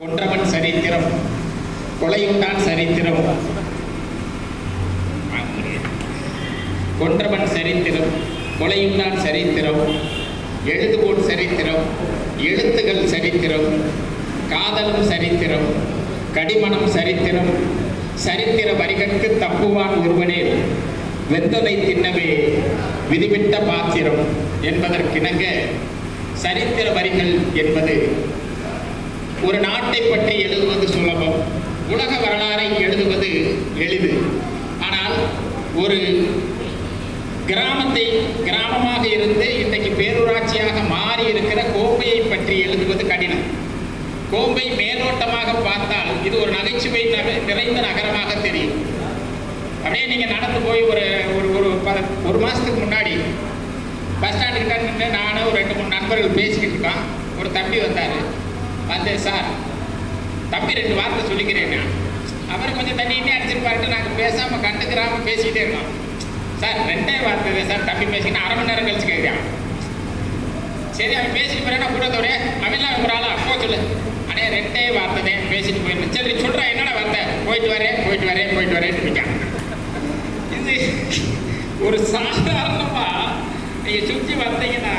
கொன்றவன் சரித்திரம், கொலையுண்டான் சரித்திரம். கொன்றவன் சரித்திரம், கொலையுண்டான் சரித்திரம், எழுதுகோள் சரித்திரம், எழுத்துகள் சரித்திரம், காதலும் சரித்திரம், கடிமணம் சரித்திரம், சரித்திர வரிகட்கு தப்புவான் ஒருவனே வெந்ததை தின்னவே விதிவிட்ட பாத்திரம் என்பதற்கிணங்க சரித்திர வரிகள் என்பது ஒரு நாட்டை பற்றி எழுதுவது சுலபம், உலக வரலாறை எழுதுவது எளிது. ஆனால் ஒரு கிராமமாக இருந்து இன்றைக்கு பேரூராட்சியாக மாறி இருக்கிற கோம்பையை பற்றி எழுதுவது கடினம். கோம்பை மேலோட்டமாக பார்த்தால் இது ஒரு நகைச்சுவை நிறைந்த நகரமாக தெரியும். அப்படியே நீங்கள் நடந்து போய் ஒரு மாதத்துக்கு முன்னாடி பஸ் ஸ்டாண்டுக்கிட்ட நின்று நானும் ஒரு 2-3 நண்பர்கள் பேசிக்கிட்டு இருக்கோம். ஒரு தம்பி வந்தார். வந்து, சார் தம்பி 2 வார்த்தை சொல்லிக்கிறேன். அவரை கொஞ்சம் தண்ணின்னே அடிச்சிருப்பாருட்டு நாங்கள் பேசாமல் கண்டுக்கிறாமல் பேசிக்கிட்டே இருக்கோம். சார் 2 வார்த்தை சார் தம்பி பேசிக்கிட்டு 1/2 மணி நேரம் கழிச்சு கேட்குறான். சரி, அவன் பேசிட்டு போறேன்னா கூட்டத்தோட அவெல்லாம் ஒரு ஆளா அப்போ சொல்லு. ஆனால் 2 வார்த்தை தான் பேசிட்டு போயிருந்தேன். சரி சொல்கிறேன், என்னடா வார்த்தை? போயிட்டு வரேன் இருக்கான். இது ஒரு சாதாரணமாக நீங்கள் சுற்றி வந்தீங்கன்னா